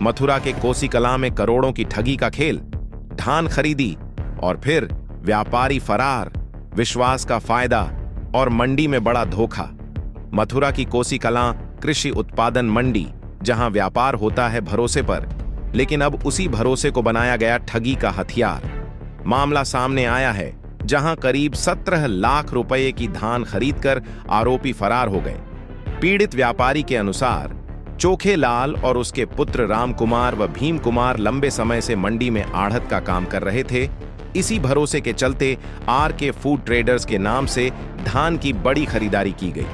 मथुरा के कोसी कलां में करोड़ों की ठगी का खेल, धान खरीदी और फिर व्यापारी फरार, विश्वास का फायदा और मंडी में बड़ा धोखा। मथुरा की कोसी कलां कृषि उत्पादन मंडी, जहां व्यापार होता है भरोसे पर, लेकिन अब उसी भरोसे को बनाया गया ठगी का हथियार। मामला सामने आया है जहां करीब 17 लाख रुपए की धान खरीदकर आरोपी फरार हो गए। पीड़ित व्यापारी के अनुसार चोखेलाल और उसके पुत्र राम कुमार व भीम कुमार लंबे समय से मंडी में आढ़त का काम कर रहे थे। इसी भरोसे के चलते आर.के. फूड ट्रेडर्स के नाम से धान की बड़ी खरीदारी की गई।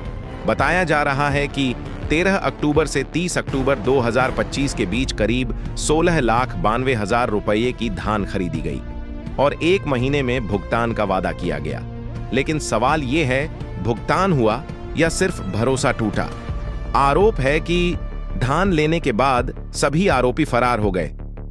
बताया जा रहा है कि 13 अक्टूबर से 30 अक्टूबर 2025 के बीच करीब 16,92,000 रुपये की धान खरीदी गई और 1 महीने में भुगतान का वादा किया गया। लेकिन सवाल यह है, भुगतान हुआ या सिर्फ भरोसा टूटा? आरोप है कि धान लेने के बाद सभी आरोपी फरार हो गए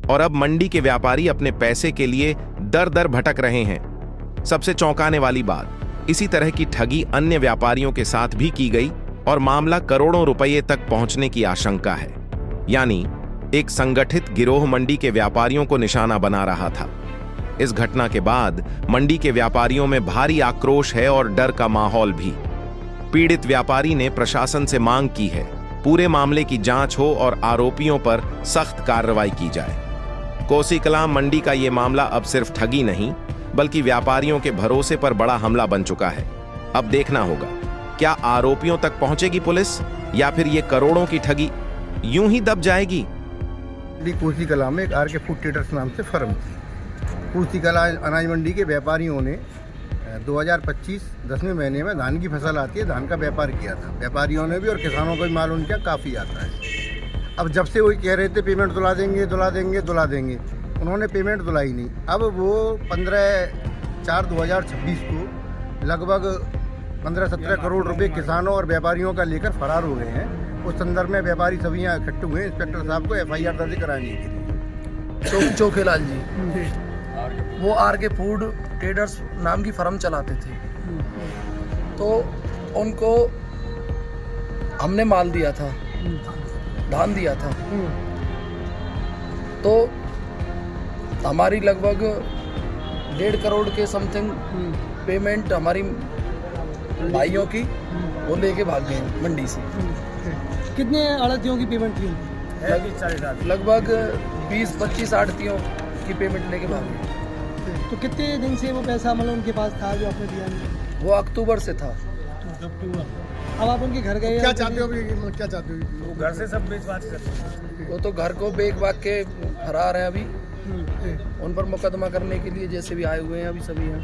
और अब मंडी के व्यापारी अपने पैसे के लिए दर दर भटक रहे हैं। सबसे चौंकाने वाली बात, इसी तरह की ठगी अन्य व्यापारियों के साथ भी की गई और मामला करोड़ों रुपये तक पहुंचने की आशंका है। यानी एक संगठित गिरोह मंडी के व्यापारियों को निशाना बना रहा था। इस घटना के बाद मंडी के व्यापारियों में भारी आक्रोश है और डर का माहौल भी। पीड़ित व्यापारी ने प्रशासन से मांग की है, पूरे मामले की जांच हो और आरोपियों पर सख्त कार्रवाई की जाए। कोसी कलां मंडी का यह मामला अब सिर्फ ठगी नहीं, बल्कि व्यापारियों के भरोसे पर बड़ा हमला बन चुका है। अब देखना होगा, क्या आरोपियों तक पहुंचेगी पुलिस या फिर ये करोड़ों की ठगी यूं ही दब जाएगी? कोसी कलां में एक आर.के. फूड ट्रेडर्स नाम से फर्म थी। कोसी कलां अनाज मंडी के व्यापारियों ने 2025 10वें महीने में धान की फसल आती है, धान का व्यापार किया था। व्यापारियों ने भी और किसानों को भी माल उनका काफ़ी आता है। अब जब से वही कह रहे थे पेमेंट दुला देंगे, उन्होंने पेमेंट दुलाई नहीं। अब वो 15/4/2026 को लगभग 15-17 करोड़ रुपए किसानों और व्यापारियों का लेकर फरार हो गए हैं। उस संदर्भ में व्यापारी सभी यहाँ इकट्ठे हुए इंस्पेक्टर साहब को FIR दर्ज कराने के लिए। चोखेलाल जी, वो आर.के. फूड ट्रेडर्स नाम की फर्म चलाते थे, तो उनको हमने माल दिया था, धान दिया था, तो हमारी लगभग 1.5 करोड़ के समथिंग पेमेंट हमारी भाइयों की वो लेके भाग गए मंडी से। कितने आड़तियों की पेमेंट थी? लगभग 20-25 आड़तियों की पेमेंट लेके भाग गए। तो कितने दिन से वो पैसा मतलब उनके पास था जो आपने दिया नहीं? वो अक्टूबर से था। अब आप उनके घर गए? क्या चाहते हो? क्या चाहते हो? वो घर से सब बेच-बाच करते हैं। वो तो घर को बेच बाग के फरार है अभी। उन पर मुकदमा करने के लिए जैसे भी आए हुए हैं अभी सभी यहाँ।